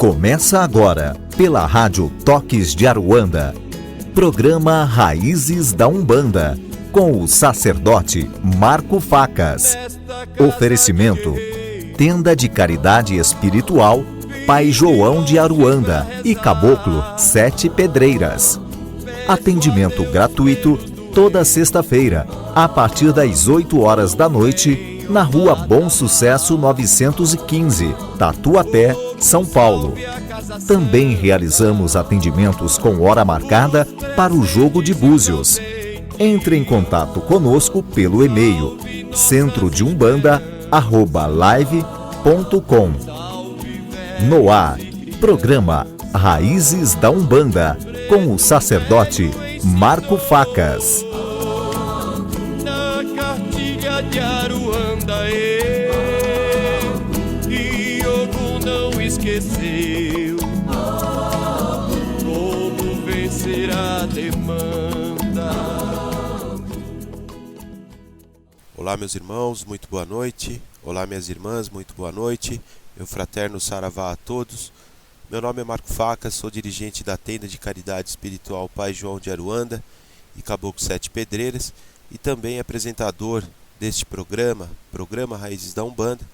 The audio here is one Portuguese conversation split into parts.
Começa agora, pela Rádio Toques de Aruanda, programa Raízes da Umbanda, com o sacerdote Marco Facas. Oferecimento: Tenda de Caridade Espiritual Pai João de Aruanda e Caboclo 7 Pedreiras. Atendimento gratuito toda sexta-feira, a partir das 8 horas da noite, na Rua Bom Sucesso 915, Tatuapé, São Paulo. Também realizamos atendimentos com hora marcada para o jogo de búzios. Entre em contato conosco pelo e-mail centrodeumbanda@live.com. No ar, programa Raízes da Umbanda, com o sacerdote Marco Facas. Na cartilha de Aruanda, e Ogum não esqueceu como vencer a demanda. Olá, meus irmãos, muito boa noite. Olá, minhas irmãs, muito boa noite. Meu fraterno saravá a todos. Meu nome é Marco Facas, sou dirigente da Tenda de Caridade Espiritual Pai João de Aruanda e Caboclo 7 Pedreiras, e também apresentador deste programa Raízes da Umbanda,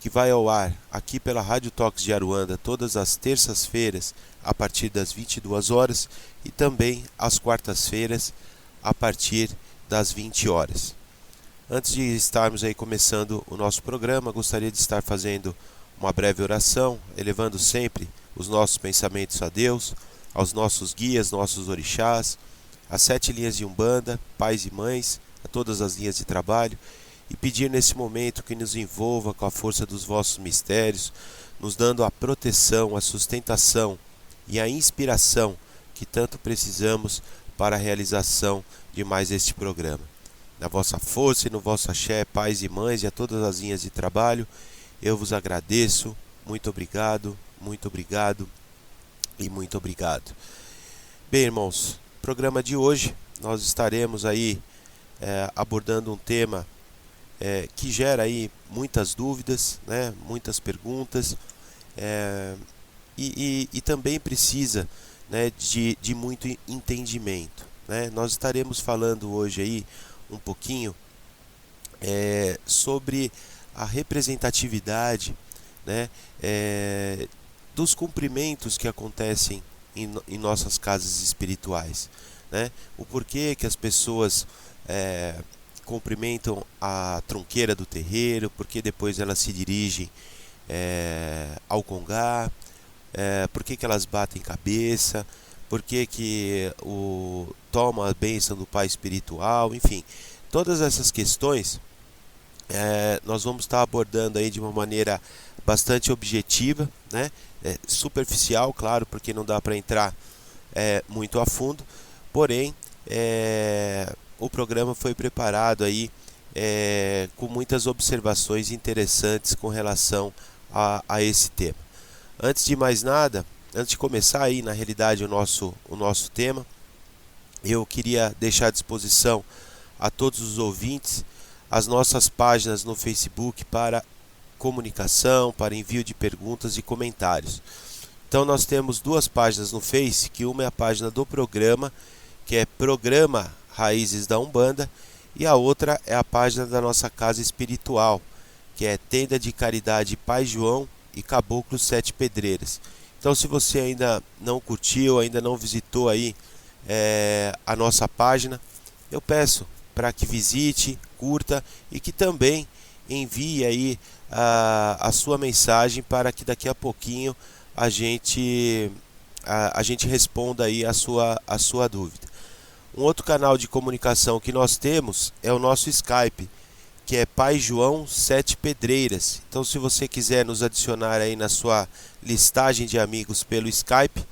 que vai ao ar aqui pela Rádio Toques de Aruanda todas as terças-feiras a partir das 22 horas e também às quartas-feiras a partir das 20 horas. Antes de estarmos aí começando o nosso programa, gostaria de estar fazendo uma breve oração, elevando sempre os nossos pensamentos a Deus, aos nossos guias, nossos orixás, às 7 linhas de Umbanda, pais e mães, a todas as linhas de trabalho, e pedir nesse momento que nos envolva com a força dos vossos mistérios, nos dando a proteção, a sustentação e a inspiração que tanto precisamos para a realização de mais este programa. Na vossa força e no vosso axé, pais e mães, e a todas as linhas de trabalho, eu vos agradeço. Muito obrigado e muito obrigado. Bem, irmãos, no programa de hoje nós estaremos aí abordando um tema que gera aí muitas dúvidas, né, muitas perguntas, e também precisa, né, de muito entendimento, né? Nós estaremos falando hoje aí um pouquinho sobre a representatividade, né, dos cumprimentos que acontecem em nossas casas espirituais, né? O porquê que as pessoas cumprimentam a tronqueira do terreiro, porque depois elas se dirigem ao congá, por que elas batem cabeça, por que toma a bênção do pai espiritual, enfim, todas essas questões nós vamos estar abordando aí de uma maneira bastante objetiva, né? Superficial, claro, porque não dá para entrar muito a fundo, porém o programa foi preparado aí com muitas observações interessantes com relação a esse tema. Antes de mais nada, antes de começar aí na realidade o nosso tema, eu queria deixar à disposição a todos os ouvintes as nossas páginas no Facebook para comunicação, para envio de perguntas e comentários. Então nós temos duas páginas no Face, que uma é a página do programa, que é Programa Raízes da Umbanda, e a outra é a página da nossa casa espiritual, que é Tenda de Caridade Pai João e Caboclo 7 Pedreiras. Então, se você ainda não curtiu, ainda não visitou aí a nossa página, eu peço para que visite, curta e que também envie aí a sua mensagem para que daqui a pouquinho a gente responda aí a sua dúvida. Um outro canal de comunicação que nós temos é o nosso Skype, que é Pai João 7 Pedreiras. Então, se você quiser nos adicionar aí na sua listagem de amigos pelo Skype,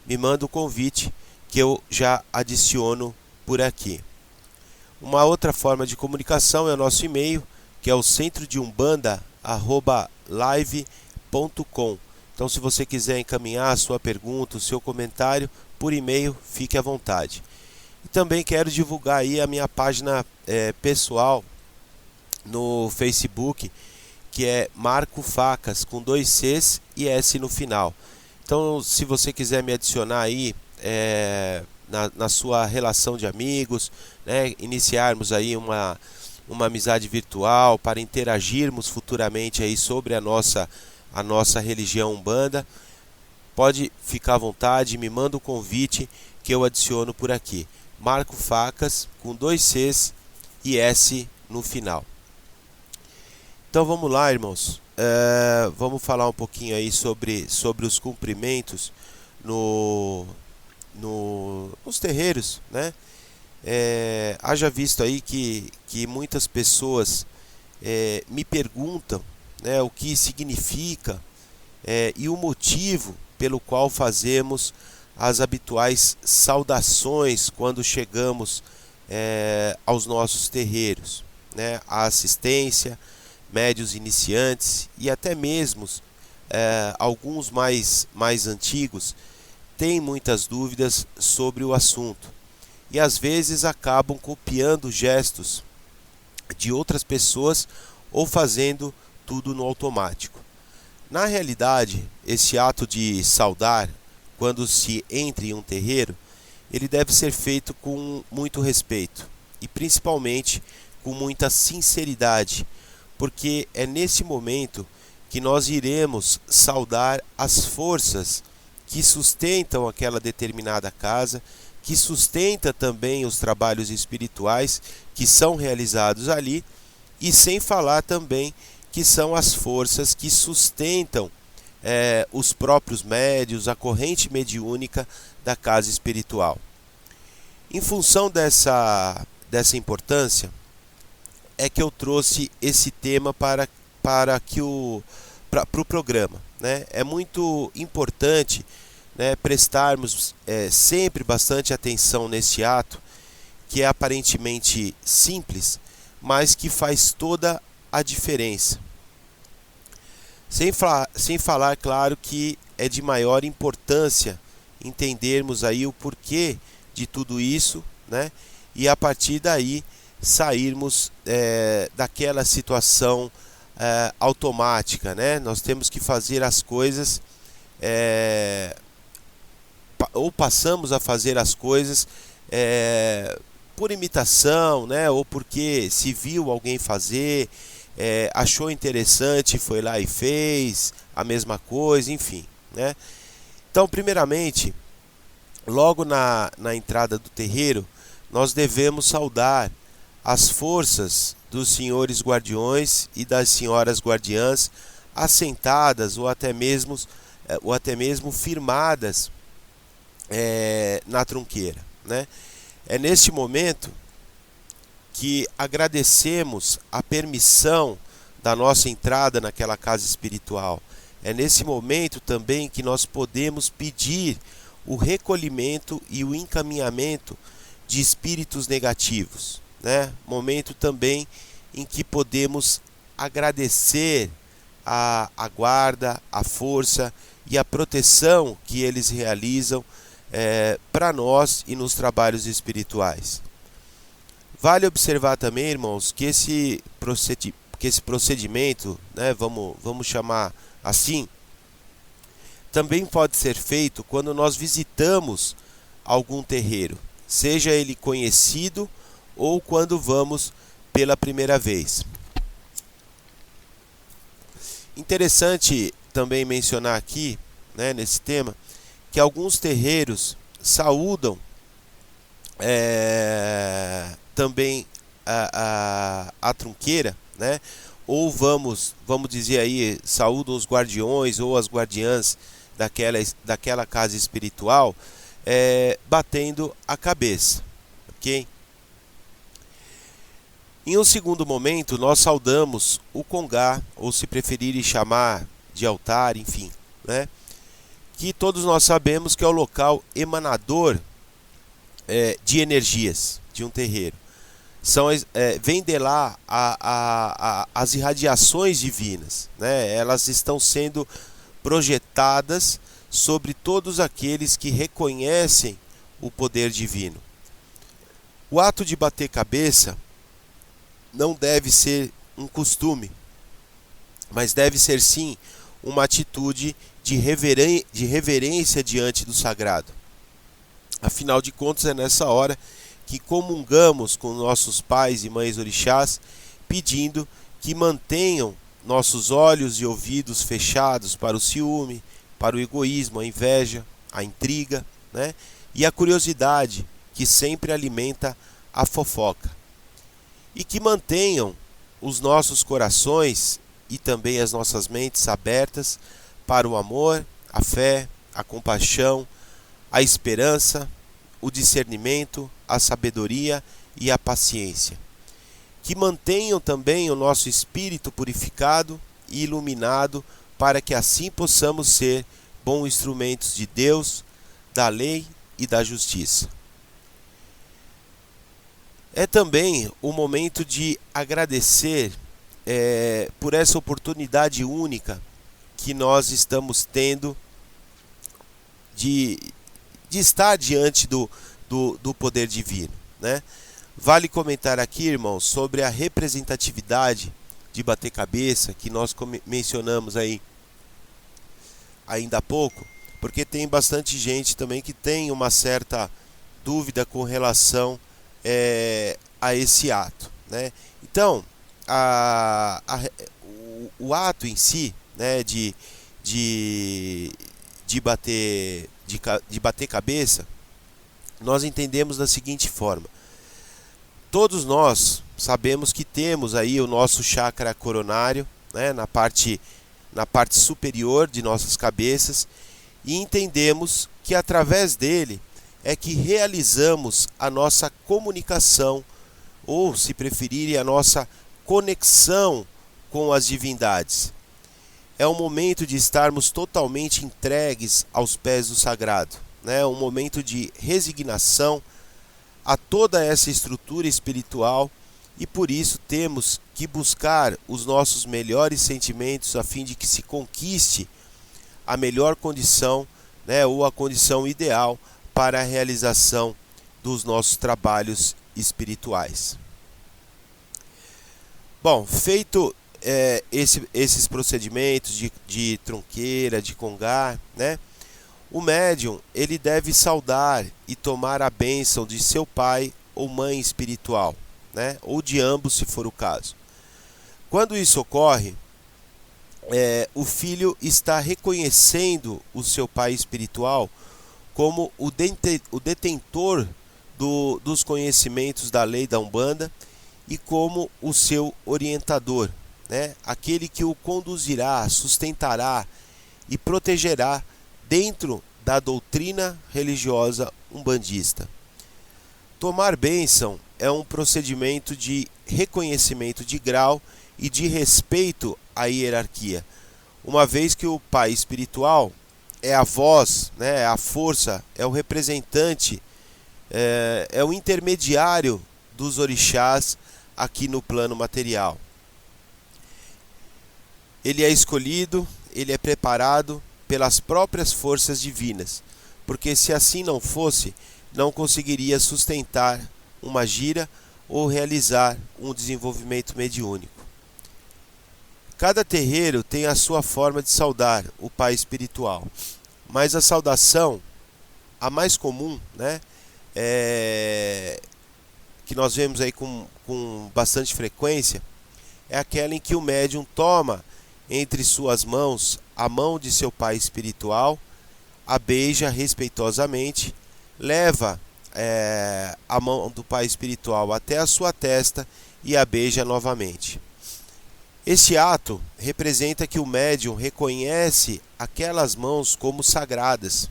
me manda o convite que eu já adiciono por aqui. Uma outra forma de comunicação é o nosso e-mail, que é o centrodeumbanda@live.com. Então, se você quiser encaminhar a sua pergunta, o seu comentário por e-mail, fique à vontade. E também quero divulgar aí a minha página pessoal no Facebook, que é Marco Facas, com 2 Cs e S no final. Então, se você quiser me adicionar aí na sua relação de amigos, né, iniciarmos aí uma amizade virtual para interagirmos futuramente aí sobre a nossa religião Umbanda, pode ficar à vontade, me manda um convite que eu adiciono por aqui. Marco Facas, com 2 Cs e S no final. Então vamos lá, irmãos. Vamos falar um pouquinho aí sobre os cumprimentos nos terreiros, né? Haja visto aí que muitas pessoas me perguntam, né, o que significa e o motivo pelo qual fazemos as habituais saudações quando chegamos aos nossos terreiros, né? A assistência, médios iniciantes e até mesmo alguns mais antigos têm muitas dúvidas sobre o assunto e às vezes acabam copiando gestos de outras pessoas ou fazendo tudo no automático. Na realidade, esse ato de saudar, quando se entra em um terreiro, ele deve ser feito com muito respeito e principalmente com muita sinceridade, porque é nesse momento que nós iremos saudar as forças que sustentam aquela determinada casa, que sustenta também os trabalhos espirituais que são realizados ali, e sem falar também que são as forças que sustentam os próprios médios, a corrente mediúnica da casa espiritual. Em função dessa importância, é que eu trouxe esse tema para o programa, né? É muito importante, né, prestarmos sempre bastante atenção nesse ato, que é aparentemente simples, mas que faz toda a diferença. Sem falar, claro, que é de maior importância entendermos aí o porquê de tudo isso, né? E a partir daí sairmos daquela situação automática, né? Nós temos que fazer as coisas ou passamos a fazer as coisas por imitação, né? Ou porque se viu alguém fazer, achou interessante, foi lá e fez a mesma coisa, enfim, né? Então, primeiramente, logo na entrada do terreiro, nós devemos saudar as forças dos senhores guardiões e das senhoras guardiãs assentadas ou até mesmo firmadas na trunqueira, né? É neste momento que agradecemos a permissão da nossa entrada naquela casa espiritual. É nesse momento também que nós podemos pedir o recolhimento e o encaminhamento de espíritos negativos, né? Momento também em que podemos agradecer a guarda, a força e a proteção que eles realizam para nós e nos trabalhos espirituais. Vale observar também, irmãos, que esse procedimento, né, vamos chamar assim, também pode ser feito quando nós visitamos algum terreiro, seja ele conhecido ou quando vamos pela primeira vez. Interessante também mencionar aqui, né, nesse tema, que alguns terreiros saúdam também a trunqueira, né? Ou vamos dizer aí, saúdam os guardiões ou as guardiãs daquela casa espiritual, batendo a cabeça, ok? Em um segundo momento, nós saudamos o congá, ou se preferirem chamar de altar, enfim, né? Que todos nós sabemos que é o local emanador de energias de um terreiro. Vem de lá as irradiações divinas, né? Elas estão sendo projetadas sobre todos aqueles que reconhecem o poder divino. O ato de bater cabeça não deve ser um costume, mas deve ser sim uma atitude de reverência diante do sagrado. Afinal de contas, é nessa hora que comungamos com nossos pais e mães orixás, pedindo que mantenham nossos olhos e ouvidos fechados para o ciúme, para o egoísmo, a inveja, a intriga, né? E a curiosidade, que sempre alimenta a fofoca. E que mantenham os nossos corações e também as nossas mentes abertas para o amor, a fé, a compaixão, a esperança, o discernimento, a sabedoria e a paciência. Que mantenham também o nosso espírito purificado e iluminado, para que assim possamos ser bons instrumentos de Deus, da lei e da justiça. É também o momento de agradecer por essa oportunidade única que nós estamos tendo de estar diante do poder divino, né? Vale comentar aqui, irmãos, sobre a representatividade de bater cabeça, que nós mencionamos aí ainda há pouco, porque tem bastante gente também que tem uma certa dúvida com relação a esse ato, né? Então, o ato em si, né, de bater cabeça, nós entendemos da seguinte forma: todos nós sabemos que temos aí o nosso chakra coronário, né, na parte superior de nossas cabeças, e entendemos que através dele é que realizamos a nossa comunicação, ou, se preferirem, a nossa conexão com as divindades. É um momento de estarmos totalmente entregues aos pés do sagrado, né? Um momento de resignação a toda essa estrutura espiritual, e por isso temos que buscar os nossos melhores sentimentos a fim de que se conquiste a melhor condição, né, ou a condição ideal para a realização dos nossos trabalhos espirituais. Bom, feito esses procedimentos de trunqueira, de congá, né, o médium ele deve saudar e tomar a bênção de seu pai ou mãe espiritual, né, ou de ambos, se for o caso. Quando isso ocorre, o filho está reconhecendo o seu pai espiritual como o detentor dos conhecimentos da lei da Umbanda e como o seu orientador, né? Aquele que o conduzirá, sustentará e protegerá dentro da doutrina religiosa umbandista. Tomar bênção é um procedimento de reconhecimento de grau e de respeito à hierarquia, uma vez que o pai espiritual é a voz, né, é a força, é o representante, é o intermediário dos orixás aqui no plano material. Ele é escolhido, ele é preparado pelas próprias forças divinas, porque se assim não fosse, não conseguiria sustentar uma gira ou realizar um desenvolvimento mediúnico. Cada terreiro tem a sua forma de saudar o pai espiritual, mas a saudação, a mais comum, né, que nós vemos aí com bastante frequência, é aquela em que o médium toma entre suas mãos a mão de seu pai espiritual, a beija respeitosamente, leva a mão do pai espiritual até a sua testa e a beija novamente. Este ato representa que o médium reconhece aquelas mãos como sagradas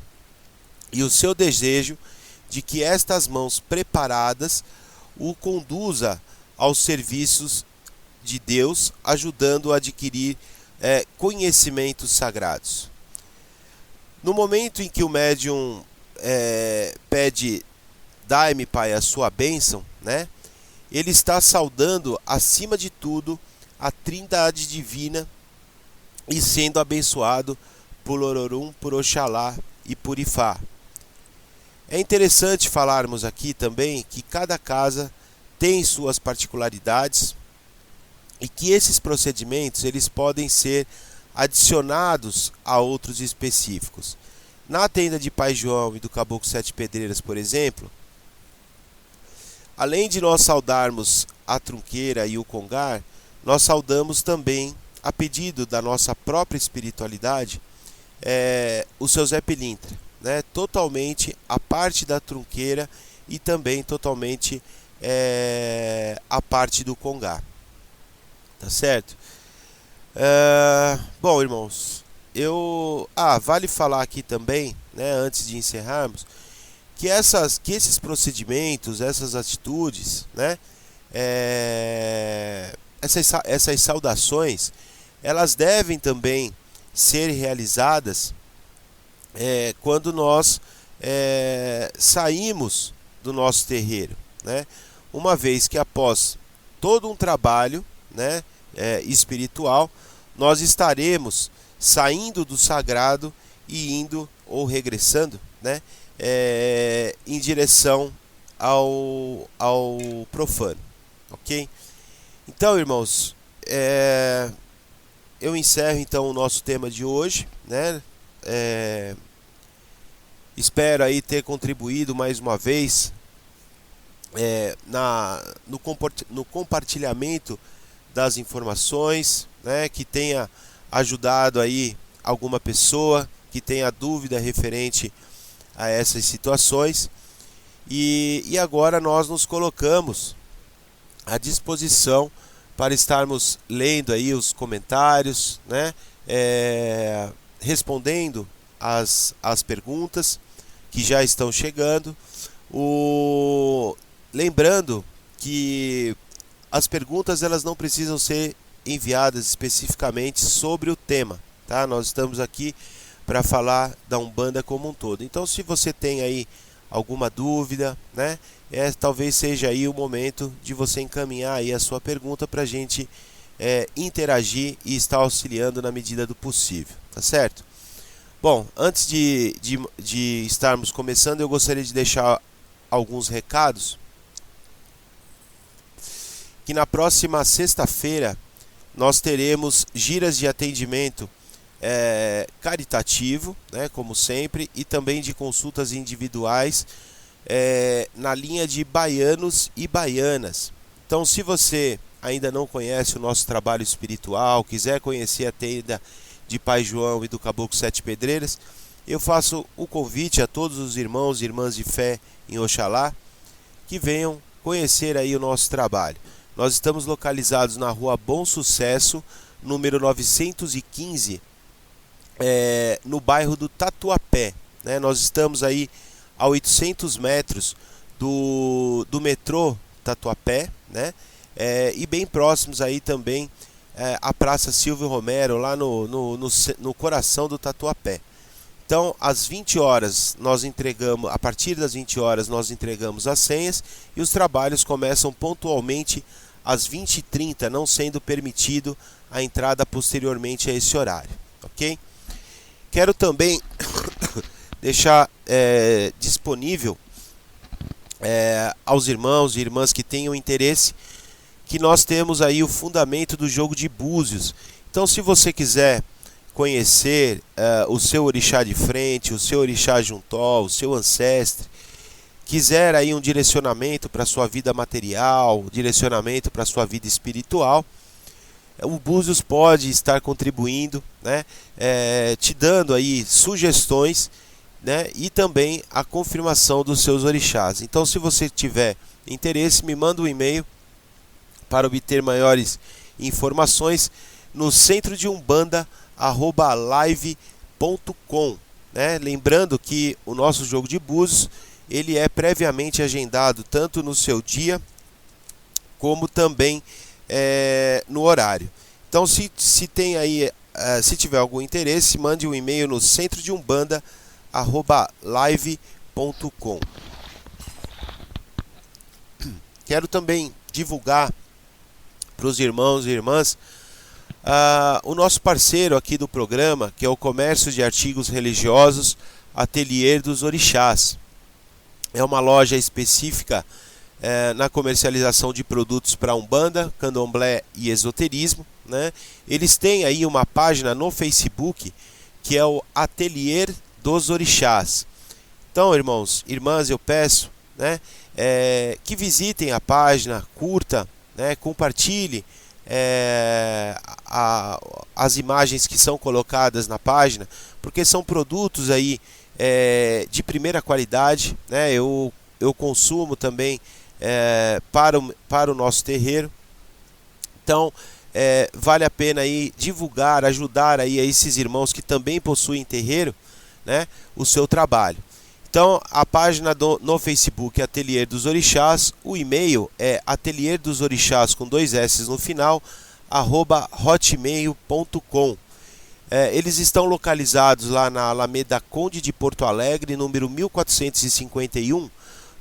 e o seu desejo de que estas mãos preparadas o conduza aos serviços de Deus, ajudando a adquirir conhecimentos sagrados. No momento em que o médium pede: dai-me, Pai, a sua bênção, né, ele está saudando, acima de tudo, a Trindade Divina e sendo abençoado por Ororum, por Oxalá e por Ifá. É interessante falarmos aqui também que cada casa tem suas particularidades e que esses procedimentos eles podem ser adicionados a outros específicos. Na tenda de Pai João e do Caboclo Sete Pedreiras, por exemplo, além de nós saudarmos a trunqueira e o congar, nós saudamos também, a pedido da nossa própria espiritualidade, o seu Zé Pilintra, né? Totalmente a parte da trunqueira e também totalmente a parte do congar. Tá certo? Bom, irmãos, vale falar aqui também, né, antes de encerrarmos, que esses procedimentos, essas atitudes, né, essas saudações, elas devem também ser realizadas quando nós saímos do nosso terreiro, né? Uma vez que após todo um trabalho, né, espiritual, nós estaremos saindo do sagrado e indo ou regressando, né, em direção ao profano, ok? Então, irmãos, eu encerro então o nosso tema de hoje, né? Espero aí ter contribuído mais uma vez no compartilhamento das informações, né? Que tenha ajudado aí alguma pessoa que tenha dúvida referente a essas situações. E agora nós nos colocamos à disposição para estarmos lendo aí os comentários, né? Respondendo as perguntas que já estão chegando. Lembrando que as perguntas elas não precisam ser enviadas especificamente sobre o tema, tá? Nós estamos aqui para falar da Umbanda como um todo. Então, se você tem aí alguma dúvida, né, talvez seja aí o momento de você encaminhar aí a sua pergunta para a gente interagir e estar auxiliando na medida do possível, tá certo? Bom, antes de estarmos começando, eu gostaria de deixar alguns recados. Que na próxima sexta-feira nós teremos giras de atendimento caritativo, né, como sempre, e também de consultas individuais na linha de baianos e baianas. Então, se você ainda não conhece o nosso trabalho espiritual, quiser conhecer a tenda de Pai João e do Caboclo Sete Pedreiras, eu faço o convite a todos os irmãos e irmãs de fé em Oxalá que venham conhecer aí o nosso trabalho. Nós estamos localizados na rua Bom Sucesso, número 915, no bairro do Tatuapé, né? Nós estamos aí a 800 metros do metrô Tatuapé, né? E bem próximos aí também à Praça Silvio Romero, lá no coração do Tatuapé. Então, às 20 horas nós entregamos, a partir das 20 horas nós entregamos as senhas e os trabalhos começam pontualmente às 20h30, não sendo permitido a entrada posteriormente a esse horário, ok? Quero também deixar disponível aos irmãos e irmãs que tenham interesse, que nós temos aí o fundamento do jogo de búzios. Então, se você quiser conhecer o seu orixá de frente, o seu orixá juntó, o seu ancestre, quiser aí um direcionamento para a sua vida material, direcionamento para a sua vida espiritual, o Búzios pode estar contribuindo, né, te dando aí sugestões, né, e também a confirmação dos seus orixás. Então, se você tiver interesse, me manda um e-mail para obter maiores informações no centro de umbanda@live.com, né? Lembrando que o nosso jogo de búzios ele é previamente agendado tanto no seu dia como também no horário. Então, se tem aí, se tiver algum interesse, mande um e-mail no centro de umbanda@live.com. Quero também divulgar para os irmãos e irmãs o nosso parceiro aqui do programa, que é o Comércio de Artigos Religiosos Ateliê dos Orixás. É uma loja específica na comercialização de produtos para Umbanda, Candomblé e esoterismo, né, eles têm aí uma página no Facebook que é o Ateliê dos Orixás. Então, irmãos, irmãs, eu peço, né, que visitem a página, curta, né, compartilhe as imagens que são colocadas na página, porque são produtos aí de primeira qualidade, né? Eu consumo também para o nosso terreiro. Então vale a pena aí divulgar, ajudar aí a esses irmãos que também possuem terreiro, né, o seu trabalho. Então a página no Facebook é Ateliê dos Orixás, o e-mail é ateliêdosorixás com 2 S no final, @hotmail.com. Eles estão localizados lá na Alameda Conde de Porto Alegre, número 1451,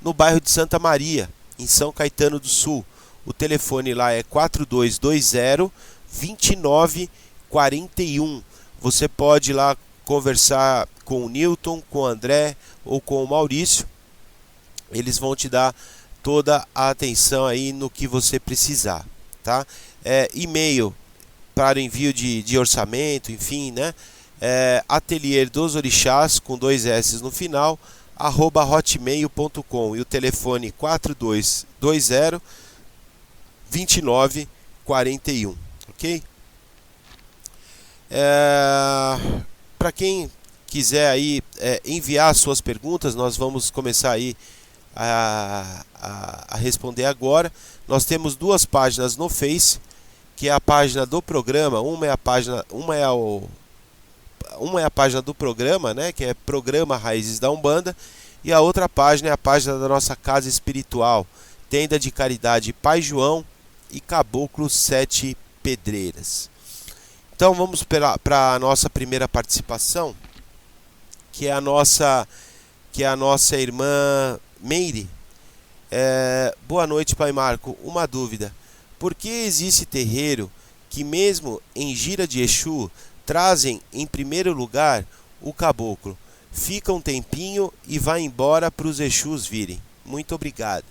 no bairro de Santa Maria, em São Caetano do Sul. O telefone lá é 4220-2941. Você pode ir lá conversar com o Newton, com o André ou com o Maurício. Eles vão te dar toda a atenção aí no que você precisar, tá? E-mail para envio de orçamento, enfim, né? Ateliê dos Orixás com 2 S no final, @hotmail.com, e o telefone 4220-2941, ok? Para quem quiser aí enviar suas perguntas, nós vamos começar aí a responder agora. Nós temos 2 páginas no Face, que é a página do programa. Uma é a página do programa, né, que é Programa Raízes da Umbanda, e a outra página é a página da nossa casa espiritual, Tenda de Caridade Pai João e Caboclo 7 Pedreiras. Então vamos para a nossa primeira participação, que é a nossa irmã Meire. Boa noite, Pai Marco. Uma dúvida: por que existe terreiro que mesmo em gira de Exu trazem em primeiro lugar o caboclo, fica um tempinho e vai embora para os Exus virem? Muito obrigado.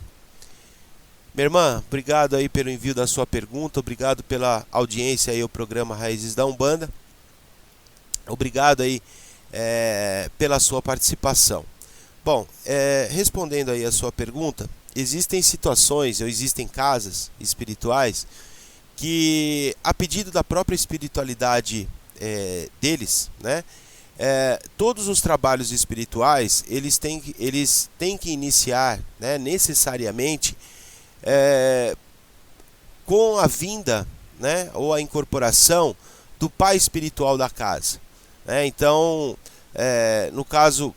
Minha irmã, obrigado aí pelo envio da sua pergunta, obrigado pela audiência aí ao programa Raízes da Umbanda, obrigado aí pela sua participação. Bom, respondendo aí a sua pergunta, existem situações, ou existem casas espirituais que, a pedido da própria espiritualidade deles, né, todos os trabalhos espirituais eles têm que iniciar, né, necessariamente com a vinda, né, ou a incorporação do pai espiritual da casa, né? Então, no caso,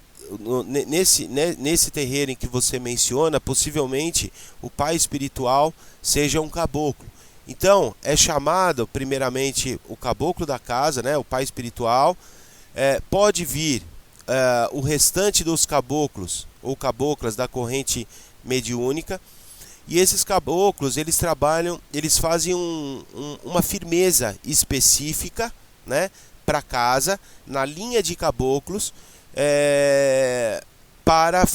nesse terreiro em que você menciona, possivelmente o pai espiritual seja um caboclo. Então é chamado primeiramente o caboclo da casa, né, o pai espiritual. Pode vir o restante dos caboclos ou caboclas da corrente mediúnica, e esses caboclos eles fazem uma firmeza específica, né, para casa, na linha de caboclos, para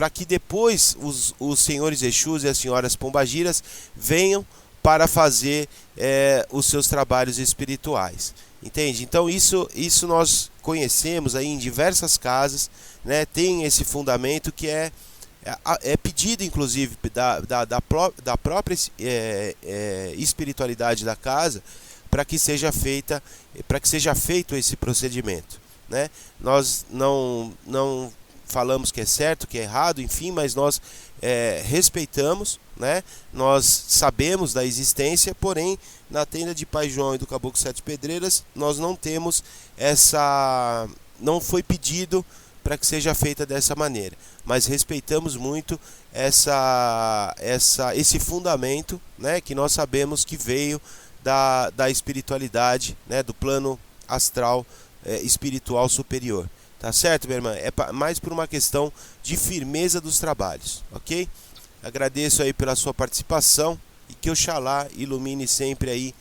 que depois os senhores Exus e as senhoras Pombagiras venham para fazer os seus trabalhos espirituais. Entende? Então isso nós conhecemos aí em diversas casas, né? Tem esse fundamento que é pedido inclusive da própria espiritualidade da casa, para que seja feito esse procedimento, né? Nós não falamos que é certo, que é errado, enfim, mas nós respeitamos, né? Nós sabemos da existência, porém na tenda de Pai João e do Caboclo 7 Pedreiras nós não temos não foi pedido para que seja feita dessa maneira, mas respeitamos muito esse fundamento, né, que nós sabemos que veio da espiritualidade, né, do plano astral espiritual superior. Tá certo, minha irmã? É mais por uma questão de firmeza dos trabalhos, ok? Agradeço aí pela sua participação e que Oxalá ilumine sempre aí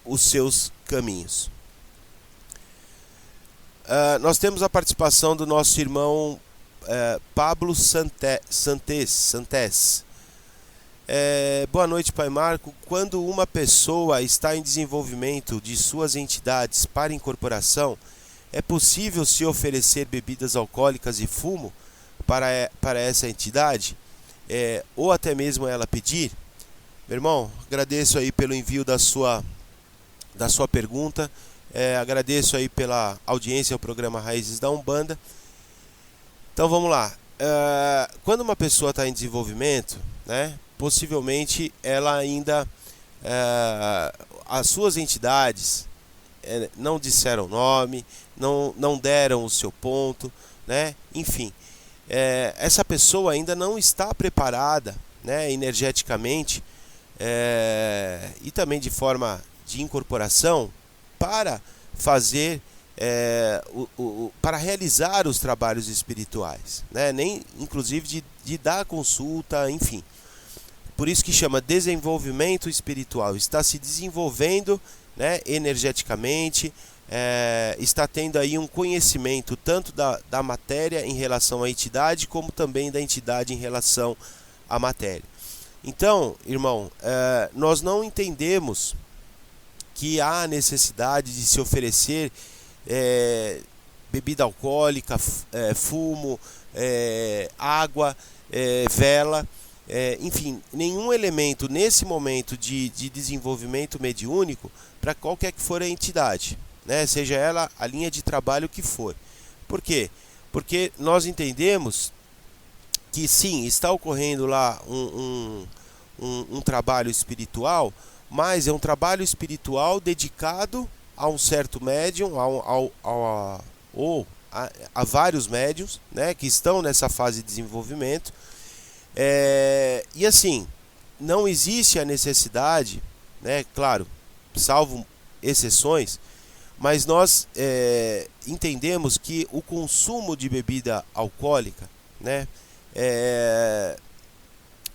os seus caminhos. Nós temos a participação do nosso irmão Pablo Santés. Boa noite, Pai Marco. Quando uma pessoa está em desenvolvimento de suas entidades para incorporação, é possível se oferecer bebidas alcoólicas e fumo para essa entidade? Ou até mesmo ela pedir? Meu irmão, agradeço aí pelo envio da sua pergunta, agradeço aí pela audiência ao programa Raízes da Umbanda. Então vamos lá. Quando uma pessoa está em desenvolvimento, né, possivelmente ela ainda, as suas entidades não disseram nome, não deram o seu ponto, né, enfim, essa pessoa ainda não está preparada, né, energeticamente, e também de forma de incorporação para fazer, para realizar os trabalhos espirituais, né, nem inclusive de dar consulta, enfim. Por isso que chama desenvolvimento espiritual. Está se desenvolvendo, né, energeticamente, está tendo aí um conhecimento tanto da matéria em relação à entidade, como também da entidade em relação à matéria. Então, irmão, nós não entendemos que há necessidade de se oferecer bebida alcoólica, fumo, água, vela, enfim, nenhum elemento nesse momento de desenvolvimento mediúnico para qualquer que for a entidade, né? Seja ela a linha de trabalho que for. Por quê? Porque nós entendemos que sim, está ocorrendo lá um trabalho espiritual, mas é um trabalho espiritual dedicado a um certo médium, ou a vários médiums, né, que estão nessa fase de desenvolvimento. E assim, não existe a necessidade, né, claro, salvo exceções, mas nós entendemos que o consumo de bebida alcoólica, né,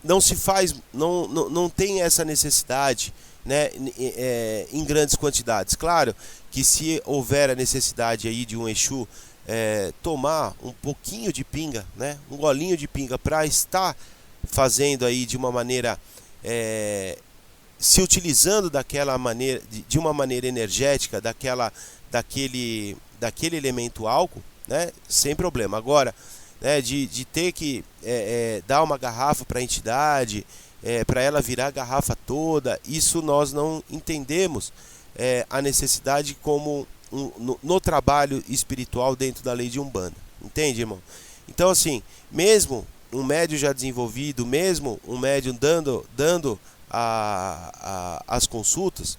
não se faz, não tem essa necessidade, né, em grandes quantidades. Claro que se houver a necessidade aí de um Exu tomar um pouquinho de pinga, né, um golinho de pinga, para estar fazendo aí de uma maneira, se utilizando daquela maneira, de uma maneira energética, daquele elemento álcool, né, sem problema. Agora, né, de ter que dar uma garrafa para a entidade, para ela virar a garrafa toda, isso nós não entendemos a necessidade como no trabalho espiritual dentro da lei de Umbanda. Entende, irmão? Então, assim, mesmo um médium já desenvolvido, mesmo um médium dando as consultas,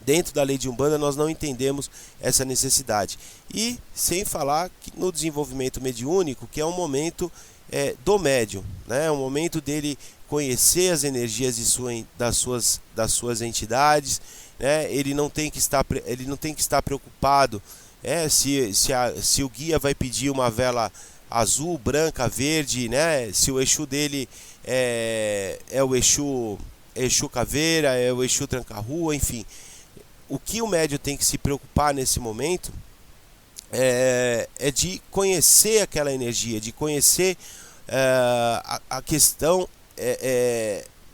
dentro da lei de Umbanda nós não entendemos essa necessidade. E sem falar que no desenvolvimento mediúnico, que é um momento do médium, né? Um momento dele conhecer as energias das suas entidades, né? Ele não tem que estar preocupado se o guia vai pedir uma vela azul, branca, verde, né? Se o Exu dele é o Exu Caveira, é o Exu Tranca-Rua, enfim. O que o médium tem que se preocupar nesse momento é de conhecer aquela energia, de conhecer a questão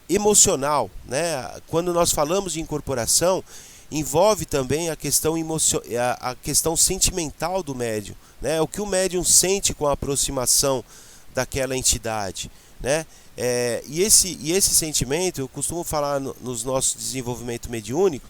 emocional, né? Quando nós falamos de incorporação, envolve também a questão sentimental do médium, né? O que o médium sente com a aproximação daquela entidade, né? E esse sentimento, eu costumo falar nos nossos desenvolvimento mediúnico,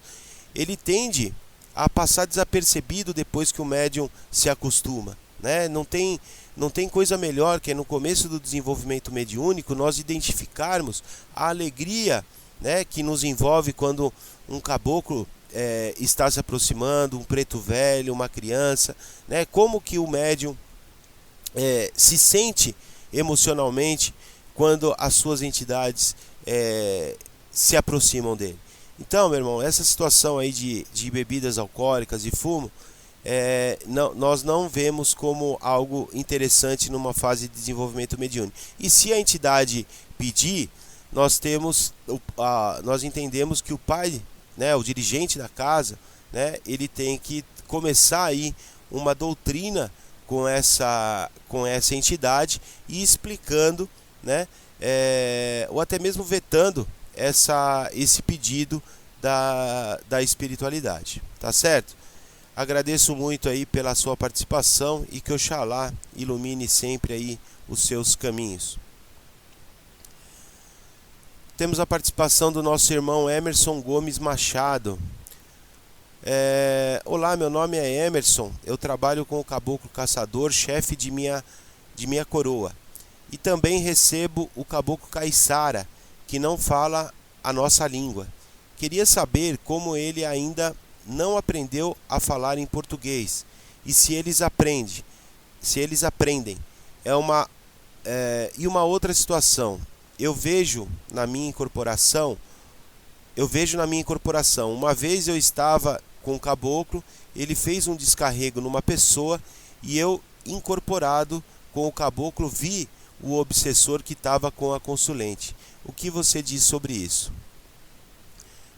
ele tende a passar desapercebido depois que o médium se acostuma, né? Não tem coisa melhor que no começo do desenvolvimento mediúnico nós identificarmos a alegria, né, que nos envolve quando um caboclo está se aproximando, um preto velho, uma criança, né? Como que o médium se sente emocionalmente quando as suas entidades se aproximam dele. Então, meu irmão, essa situação aí de bebidas alcoólicas e fumo, nós não vemos como algo interessante numa fase de desenvolvimento mediúnico. E se a entidade pedir, nós entendemos que o pai, né, o dirigente da casa, né, ele tem que começar aí uma doutrina com essa entidade e explicando, né, ou até mesmo vetando esse pedido da espiritualidade, tá certo? Agradeço muito aí pela sua participação e que Oxalá ilumine sempre aí os seus caminhos. Temos a participação do nosso irmão Emerson Gomes Machado. Olá, meu nome é Emerson, eu trabalho com o Caboclo Caçador, chefe de minha coroa. E também recebo o Caboclo Caiçara, que não fala a nossa língua. Queria saber como ele ainda não aprendeu a falar em português e se eles aprendem. E uma outra situação. Eu vejo na minha incorporação, uma vez eu estava com o caboclo, ele fez um descarrego numa pessoa e eu, incorporado com o caboclo, vi o obsessor que estava com a consulente. O que você diz sobre isso?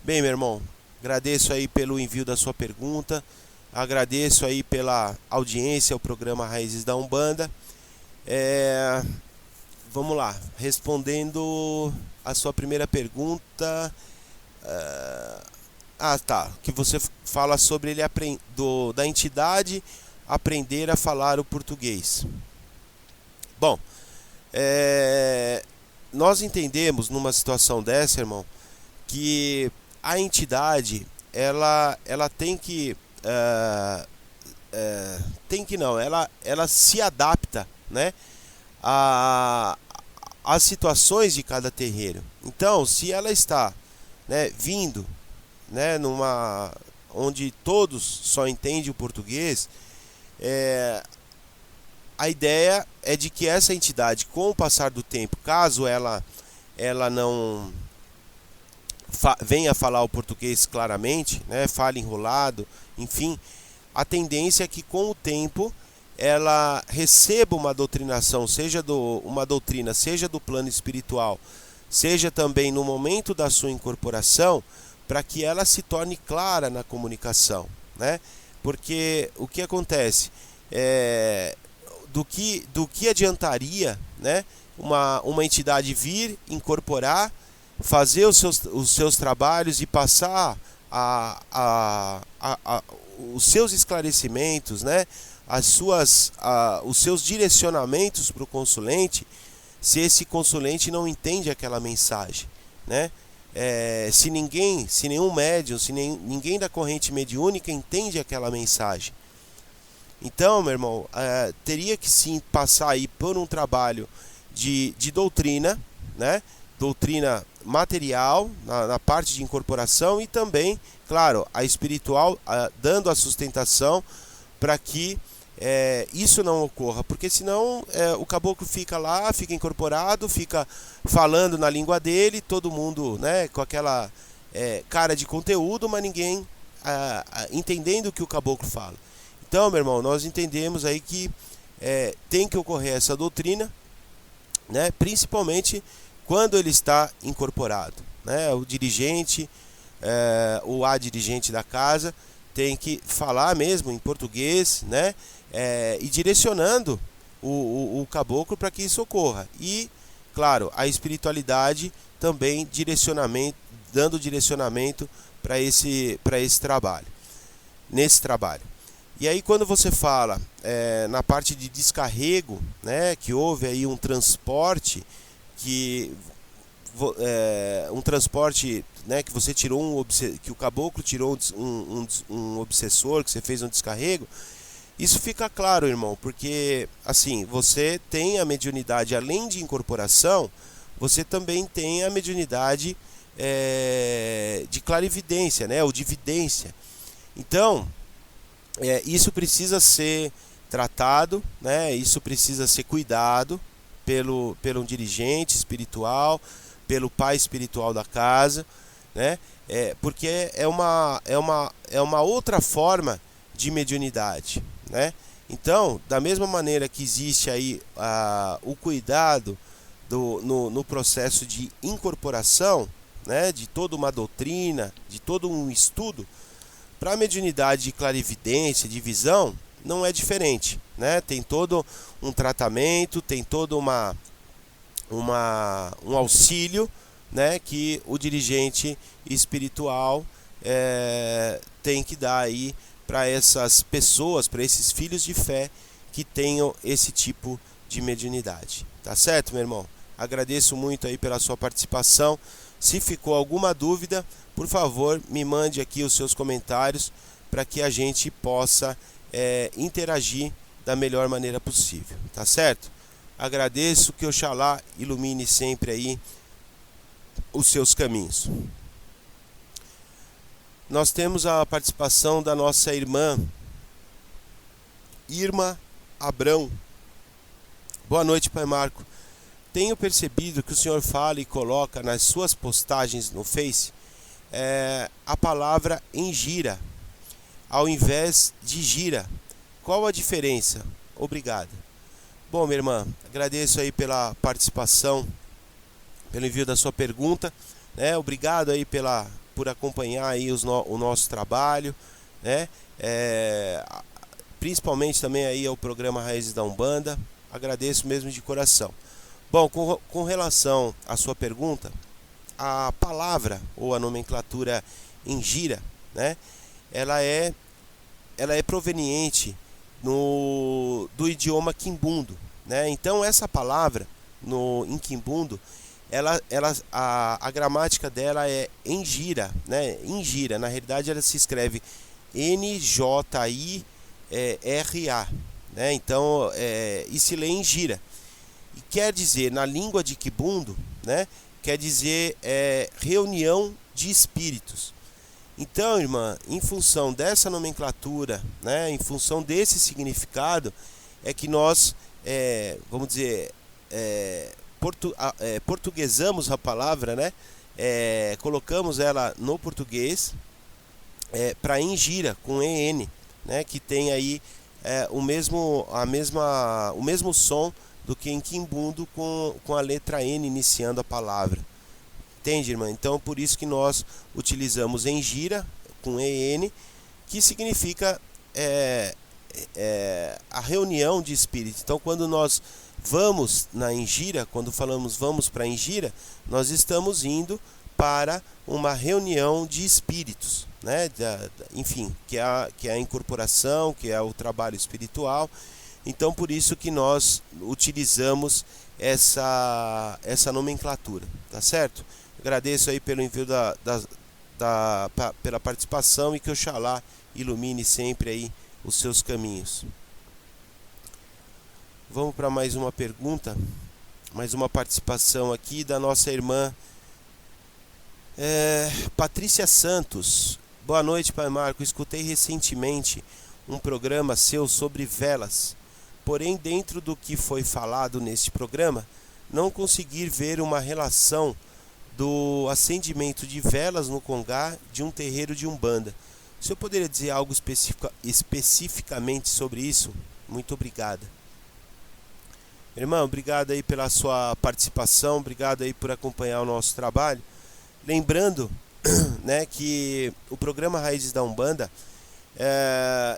Bem, meu irmão, agradeço aí pelo envio da sua pergunta, agradeço aí pela audiência ao programa Raízes da Umbanda. Vamos lá, respondendo a sua primeira pergunta. Que você fala sobre ele da entidade aprender a falar o português. Bom, nós entendemos numa situação dessa, irmão, que a entidade ela tem que ela se adapta, né, às situações de cada terreiro. Então, se ela está, né, vindo, né, onde todos só entendem o português, a ideia é de que essa entidade, com o passar do tempo, caso ela não venha falar o português claramente, né, fale enrolado, enfim, a tendência é que com o tempo ela receba uma doutrinação, seja do plano espiritual, seja também no momento da sua incorporação, para que ela se torne clara na comunicação, né? Porque o que acontece do que adiantaria, né, uma entidade vir, incorporar, fazer os seus trabalhos e passar os seus esclarecimentos, né, os seus direcionamentos para o consulente, se esse consulente não entende aquela mensagem, né? Se nenhum médium, ninguém da corrente mediúnica entende aquela mensagem. Então, meu irmão, teria que sim passar aí por um trabalho de doutrina, né? Doutrina material, na parte de incorporação, e também, claro, a espiritual, dando a sustentação para que isso não ocorra, porque senão o caboclo fica lá, fica incorporado, fica falando na língua dele, todo mundo, né, com aquela cara de conteúdo, mas ninguém entendendo o que o caboclo fala. Então, meu irmão, nós entendemos aí que tem que ocorrer essa doutrina, né, principalmente quando ele está incorporado, né, o dirigente, o dirigente da casa tem que falar mesmo em português, né, e direcionando o caboclo para que isso ocorra. E, claro, a espiritualidade também dando direcionamento para esse trabalho, nesse trabalho. E aí, quando você fala na parte de descarrego, né, que houve aí um transporte né, que você tirou que o caboclo tirou um obsessor, que você fez um descarrego, isso fica claro, irmão, porque assim, você tem a mediunidade, além de incorporação, você também tem a mediunidade de clarividência, né, ou de vidência. Então, isso precisa ser tratado, né, isso precisa ser cuidado pelo dirigente espiritual, pelo pai espiritual da casa, né? Porque é uma outra forma de mediunidade, né? Então, da mesma maneira que existe aí o cuidado no processo de incorporação, né, de toda uma doutrina, de todo um estudo, para a mediunidade de clarividência, de visão, não é diferente, né? Tem todo um tratamento, tem toda um auxílio, né, que o dirigente espiritual tem que dar aí para essas pessoas, para esses filhos de fé que tenham esse tipo de mediunidade. Tá certo, meu irmão? Agradeço muito aí pela sua participação. Se ficou alguma dúvida, por favor, me mande aqui os seus comentários para que a gente possa interagir da melhor maneira possível. Tá certo? Agradeço, que Oxalá ilumine sempre aí os seus caminhos. Nós temos a participação da nossa irmã Irma Abrão. Boa noite, Pai Marco. Tenho percebido que o senhor fala e coloca nas suas postagens no Face a palavra engira, ao invés de gira. Qual a diferença? Obrigado. Bom, minha irmã, agradeço aí pela participação, pelo envio da sua pergunta, né? Obrigado aí por acompanhar aí o nosso trabalho, né? Principalmente também aí ao programa Raízes da Umbanda. Agradeço mesmo de coração. Bom, com relação à sua pergunta, a palavra ou a nomenclatura engira, né? Ela é proveniente do idioma quimbundo, né? Então essa palavra em quimbundo, a gramática dela é engira, né? Engira, na realidade ela se escreve N-J-I-R-A, né? Então e se lê engira. E quer dizer, na língua de quimbundo, né? Quer dizer reunião de espíritos. Então, irmã, em função dessa nomenclatura, né, em função desse significado, é que nós, vamos dizer, portuguesamos a palavra, né, colocamos ela no português para engira, com EN, né, que tem aí o mesmo som do que em quimbundo com a letra N iniciando a palavra. Entende, irmã? Então, por isso que nós utilizamos engira, com EN, que significa a reunião de espíritos. Então, quando nós vamos na engira, quando falamos vamos para a engira, nós estamos indo para uma reunião de espíritos, né? Enfim, que é a incorporação, que é o trabalho espiritual. Então, por isso que nós utilizamos essa nomenclatura, tá certo? Agradeço aí pelo envio pela participação, e que Oxalá ilumine sempre aí os seus caminhos. Vamos para mais uma pergunta, mais uma participação aqui da nossa irmã Patrícia Santos. Boa noite, Pai Marco. Escutei recentemente um programa seu sobre velas. Porém, dentro do que foi falado neste programa, não consegui ver uma relação do acendimento de velas no congá de um terreiro de Umbanda. O senhor poderia dizer algo especificamente sobre isso? Muito obrigada. Irmão, obrigado aí pela sua participação, obrigado aí por acompanhar o nosso trabalho. Lembrando, né, que o programa Raízes da Umbanda,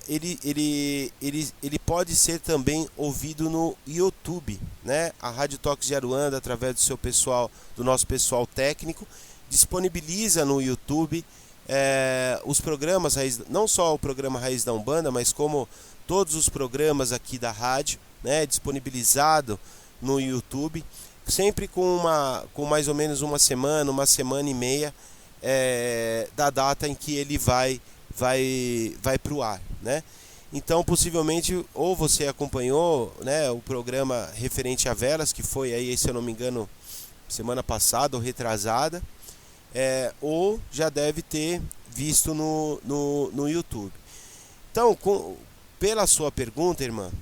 ele pode ser também ouvido no YouTube, né? A Rádio Toques de Aruanda, através do nosso pessoal técnico, disponibiliza no YouTube os programas não só o programa Raiz da Umbanda, mas como todos os programas aqui da rádio, né? Disponibilizado no YouTube, sempre com mais ou menos uma semana e meia da data em que ele vai para o ar, né? Então, possivelmente, ou você acompanhou, né, o programa referente a velas, que foi aí, se eu não me engano, semana passada ou retrasada, ou já deve ter visto no YouTube. Então, pela sua pergunta, irmã,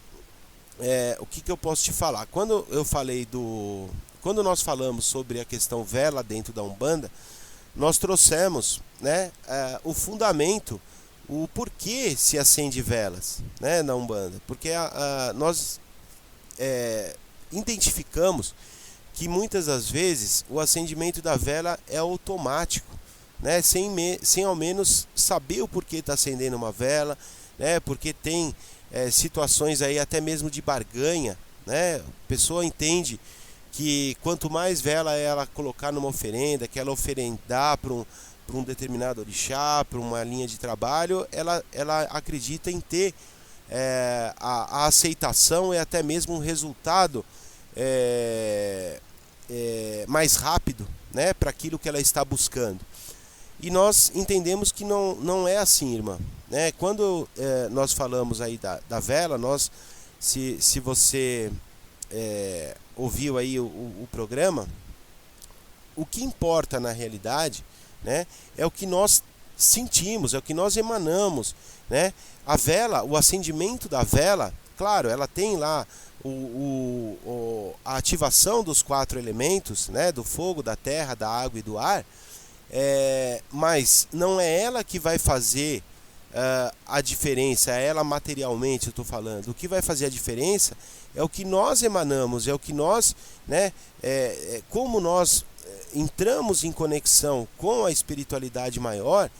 o que eu posso te falar? Quando nós falamos sobre a questão vela dentro da Umbanda, nós trouxemos, né, o fundamento, o porquê se acende velas, né, na Umbanda. Porque nós identificamos que muitas das vezes o acendimento da vela é automático, né, sem ao menos saber o porquê está acendendo uma vela, né, porque tem situações aí até mesmo de barganha, né, a pessoa entende que quanto mais vela ela colocar numa oferenda, que ela oferendar para um determinado orixá, para uma linha de trabalho, ela acredita em ter a aceitação e até mesmo um resultado mais rápido, né, para aquilo que ela está buscando. E nós entendemos que não é assim, irmã, né? Quando nós falamos aí da vela, se você ouviu aí o programa, o que importa na realidade, né, é o que nós sentimos, é o que nós emanamos, né? A vela, o acendimento da vela, claro, ela tem lá a ativação dos 4 elementos, né, do fogo, da terra, da água e do ar, mas não é ela que vai fazer a diferença, é ela materialmente, eu estou falando. O que vai fazer a diferença é o que nós emanamos, é o que nós, né, como nós entramos em conexão com a espiritualidade maior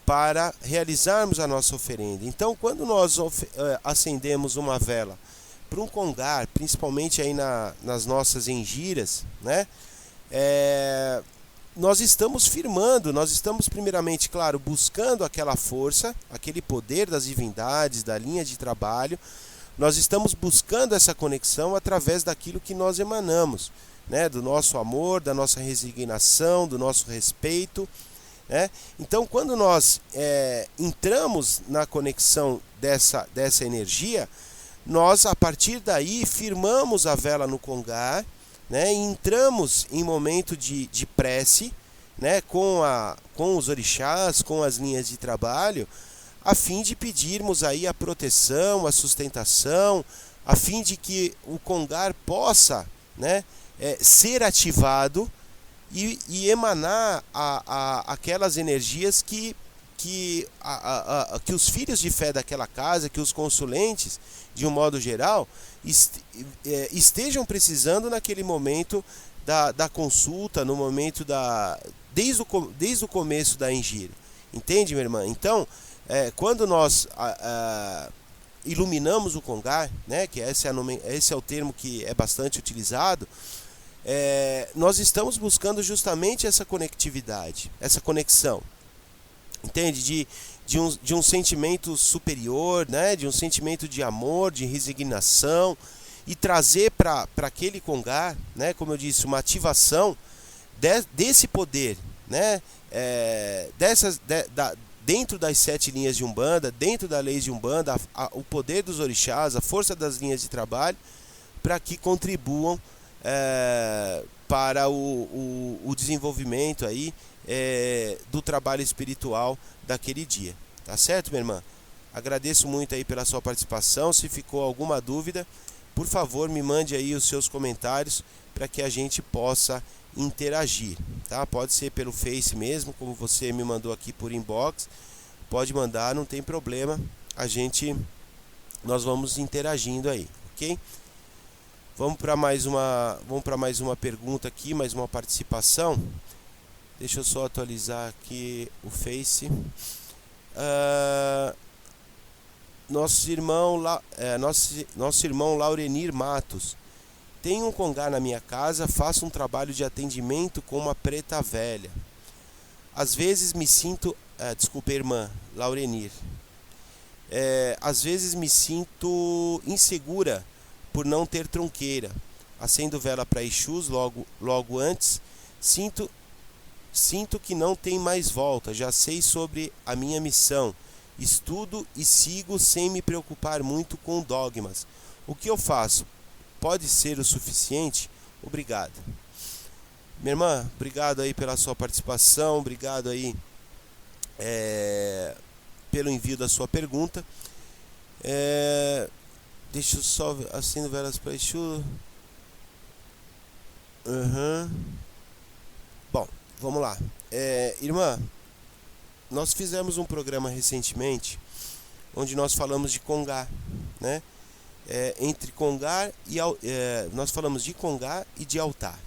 para realizarmos a nossa oferenda. Então, quando nós acendemos uma vela para um congar, principalmente aí nas nossas engiras, né, nós estamos firmando, nós estamos primeiramente, claro, buscando aquela força, aquele poder das divindades, da linha de trabalho. Nós estamos buscando essa conexão através daquilo que nós emanamos, né, do nosso amor, da nossa resignação, do nosso respeito, né? Então, quando nós entramos na conexão dessa energia, nós, a partir daí, firmamos a vela no congar, né, e entramos em momento de prece, né, com os orixás, com as linhas de trabalho, a fim de pedirmos aí a proteção, a sustentação, a fim de que o congar possa, né, ser ativado e emanar aquelas energias que os filhos de fé daquela casa, que os consulentes, de um modo geral, estejam precisando naquele momento da consulta, no momento desde o começo da engira. Entende, minha irmã? Então, quando nós iluminamos o congar, né, que esse é o termo que é bastante utilizado, nós estamos buscando justamente essa conectividade, essa conexão, entende? De um sentimento superior, né? De um sentimento de amor, de resignação, e trazer para aquele congar, né? Como eu disse, uma ativação desse poder, né? Dentro das 7 linhas de Umbanda, dentro da lei de Umbanda, o poder dos orixás, a força das linhas de trabalho, para que contribuam para o desenvolvimento aí, do trabalho espiritual daquele dia. Tá certo, minha irmã? Agradeço muito aí pela sua participação. Se ficou alguma dúvida, por favor, me mande aí os seus comentários para que a gente possa interagir, tá? Pode ser pelo Face mesmo, como você me mandou aqui por inbox. Pode mandar, não tem problema. Nós vamos interagindo aí, ok? Vamos para mais uma pergunta aqui, mais uma participação. Deixa eu só atualizar aqui o Face. Nosso irmão Laurenir Matos: tem um congar na minha casa, faço um trabalho de atendimento com uma preta velha. Às vezes me sinto... desculpa, irmã Laurenir. Às vezes me sinto insegura por não ter tronqueira. Acendo vela para Exus logo antes. Sinto que não tem mais volta. Já sei sobre a minha missão. Estudo e sigo sem me preocupar muito com dogmas. O que eu faço? Pode ser o suficiente? Obrigado. Minha irmã, obrigado aí pela sua participação. Obrigado aí pelo envio da sua pergunta. Deixa eu só... Acendo velas para Exu. Bom, vamos lá. Irmã, nós fizemos um programa recentemente onde nós falamos de congar, né? Entre congar e nós falamos de congar e de altar.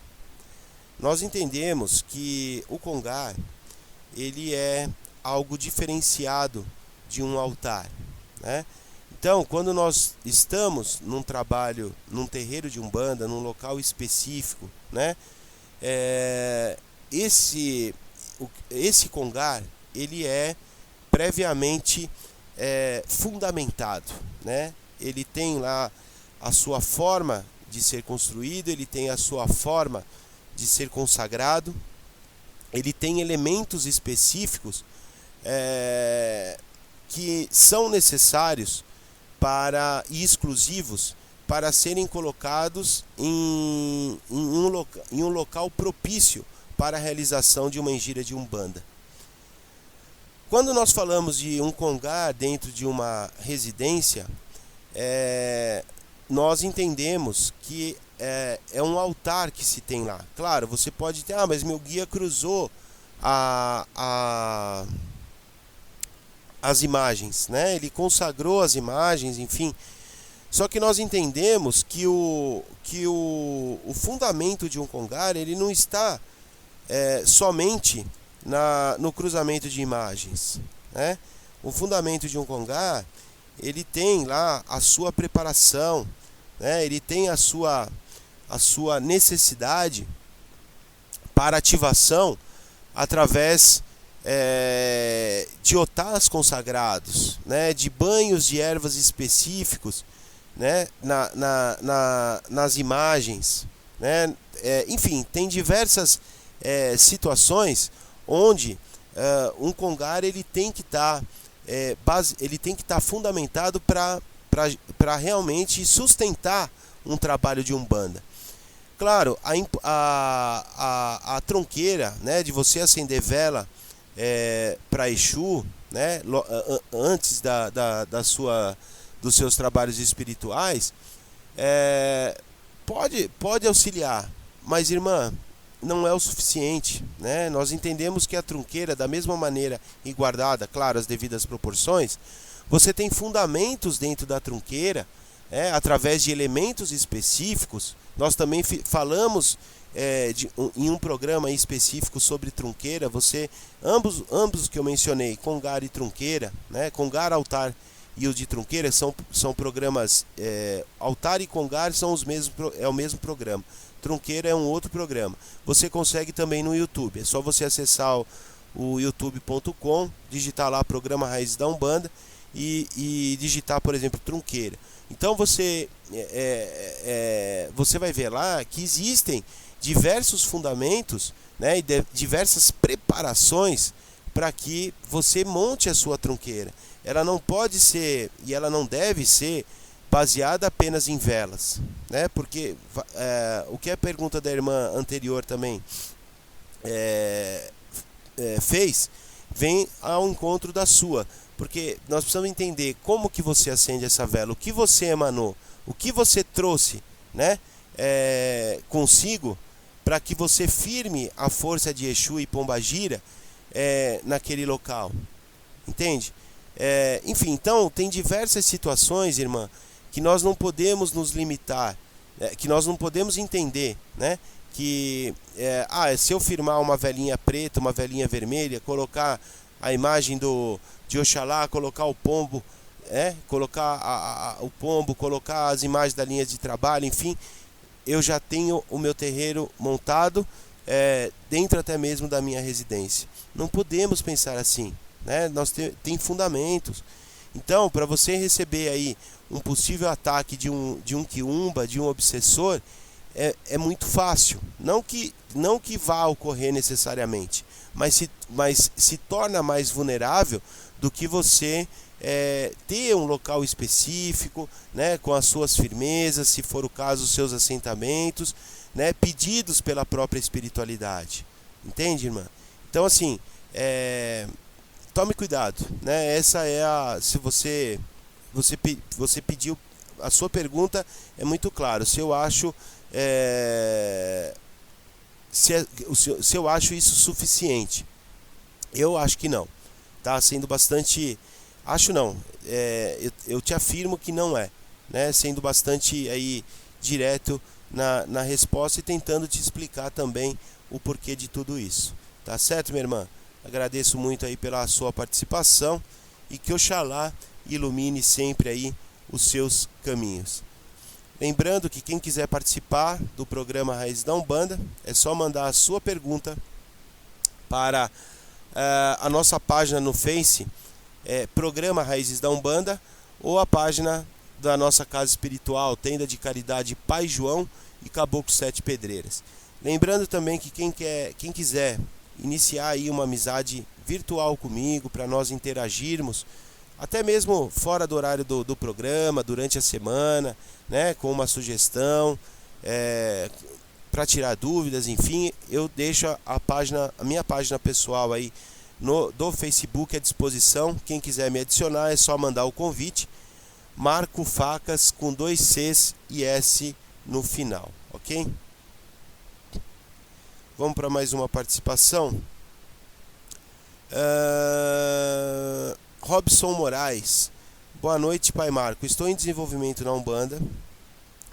Nós entendemos que o congar, ele é algo diferenciado de um altar, né? Então, quando nós estamos num trabalho, num terreiro de umbanda, num local específico, né, esse congar, ele é previamente fundamentado, né? Ele tem lá a sua forma de ser construído, ele tem a sua forma de ser consagrado, ele tem elementos específicos que são necessários e exclusivos para serem colocados em um local propício para a realização de uma engira de umbanda. Quando nós falamos de um congar dentro de uma residência, nós entendemos que é um altar que se tem lá. Claro, você pode ter, mas meu guia cruzou as imagens, né? Ele consagrou as imagens, enfim. Só que nós entendemos que o fundamento de um congar, ele não está somente no cruzamento de imagens, né? O fundamento de um congar, ele tem lá a sua preparação, né? Ele tem a sua necessidade para ativação através de otás consagrados, né? De banhos de ervas específicos, né? Nas imagens, né? Enfim, tem diversas situações onde um congar ele tem que estar fundamentado para realmente sustentar um trabalho de umbanda. Claro, a tronqueira, né, de você acender vela para Exu, né, antes dos seus trabalhos espirituais, pode auxiliar, mas, irmã, não é o suficiente, né? Nós entendemos que a trunqueira, da mesma maneira e guardada, claro, as devidas proporções, você tem fundamentos dentro da trunqueira, através de elementos específicos. Nós também falamos em um programa específico sobre trunqueira. Ambos que eu mencionei, congar e trunqueira, né? Congar, altar e o de trunqueira são programas. Altar e congar é o mesmo programa. Trunqueira é um outro programa. Você consegue também no YouTube. É só você acessar o youtube.com, digitar lá programa Raízes da Umbanda e digitar, por exemplo, trunqueira. Então você vai ver lá que existem diversos fundamentos, né, e diversas preparações para que você monte a sua trunqueira. Ela não pode ser e ela não deve ser baseada apenas em velas, né? Porque o que a pergunta da irmã anterior também fez, vem ao encontro da sua, porque nós precisamos entender como que você acende essa vela, o que você emanou, o que você trouxe, né, consigo, para que você firme a força de Exu e Pombagira naquele local, entende? Enfim, então tem diversas situações, irmã, que nós não podemos nos limitar, que nós não podemos entender, né? Que se eu firmar uma velinha preta, uma velinha vermelha, colocar a imagem de Oxalá, colocar o pombo, colocar o pombo, colocar as imagens da linha de trabalho, enfim, eu já tenho o meu terreiro montado dentro até mesmo da minha residência. Não podemos pensar assim, né? Nós tem fundamentos. Então, para você receber aí um possível ataque de um quiumba, de um obsessor, é muito fácil. Não que vá ocorrer necessariamente, mas se torna mais vulnerável do que você ter um local específico, né, com as suas firmezas, se for o caso, os seus assentamentos, né, pedidos pela própria espiritualidade. Entende, irmã? Então, assim, tome cuidado, né? Essa é se você pediu, a sua pergunta é muito clara. Se eu acho se eu acho isso suficiente, eu acho que não. Tá sendo bastante, acho não. Eu te afirmo que não é, né? Sendo bastante aí direto na resposta e tentando te explicar também o porquê de tudo isso. Tá certo, minha irmã? Agradeço muito aí pela sua participação e que Oxalá ilumine sempre aí os seus caminhos. Lembrando que quem quiser participar do programa Raízes da Umbanda, é só mandar a sua pergunta para a nossa página no Face, Programa Raízes da Umbanda, ou a página da nossa Casa Espiritual, Tenda de Caridade Pai João e Caboclo Sete Pedreiras. Lembrando também que quem quiser iniciar aí uma amizade virtual comigo, para nós interagirmos, até mesmo fora do horário do programa, durante a semana, né, com uma sugestão, para tirar dúvidas, enfim, eu deixo a minha página pessoal aí do Facebook à disposição. Quem quiser me adicionar é só mandar o convite, Marco Facas com 2 Cs e S no final, ok? Vamos para mais uma participação. Robson Moraes: boa noite, Pai Marco. Estou em desenvolvimento na Umbanda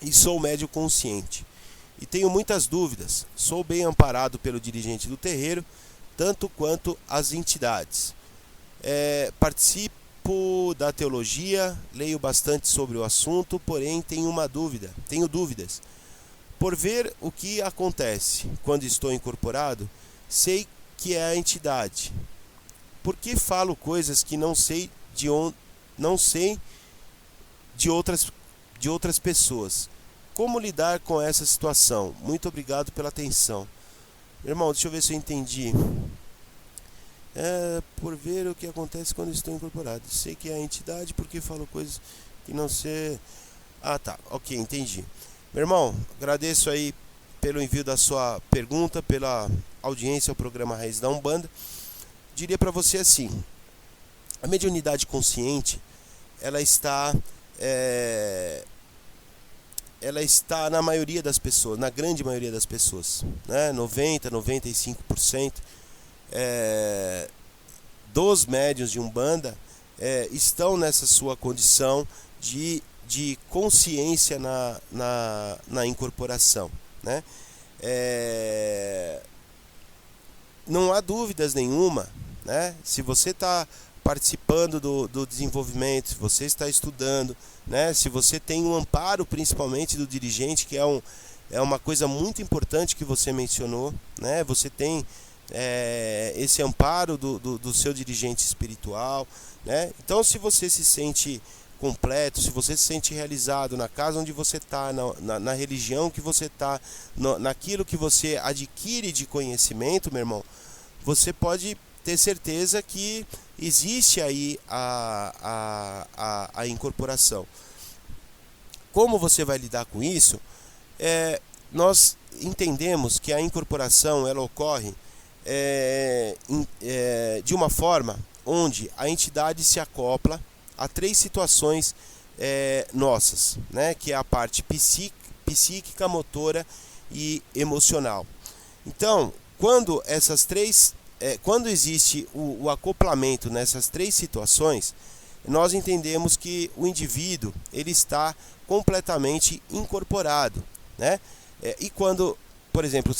e sou médium consciente e tenho muitas dúvidas. Sou bem amparado pelo dirigente do terreiro, tanto quanto as entidades. Participo da teologia, leio bastante sobre o assunto, porém tenho dúvidas. Por ver o que acontece quando estou incorporado, sei que é a entidade. Por que falo coisas que não sei de outras pessoas? Como lidar com essa situação? Muito obrigado pela atenção. Meu irmão, deixa eu ver se eu entendi. Por ver o que acontece quando estou incorporado. Sei que é a entidade, porque falo coisas que não sei... Ah, tá. Ok, entendi. Meu irmão, agradeço aí pelo envio da sua pergunta, pela audiência ao programa Raízes da Umbanda. Diria para você assim: a mediunidade consciente, ela está na maioria das pessoas, na grande maioria das pessoas, né? 95% dos médiuns de Umbanda estão nessa sua condição de consciência na incorporação, né? Não há dúvidas nenhuma, né? Se você está participando do desenvolvimento, se você está estudando, né? Se você tem um amparo principalmente do dirigente, que é uma coisa muito importante que você mencionou, né? Você tem esse amparo do seu dirigente espiritual, né? Então, se você se sente completo, se você se sente realizado na casa onde você está, na religião que você está, naquilo que você adquire de conhecimento, meu irmão, você pode ter certeza que existe aí a incorporação. Como você vai lidar com isso? Nós entendemos que a incorporação ela ocorre de uma forma onde a entidade se acopla a 3 situações nossas, né? Que é a parte psíquica, motora e emocional. Então, quando existe o acoplamento nessas 3 situações, nós entendemos que o indivíduo ele está completamente incorporado, né? E quando, por exemplo,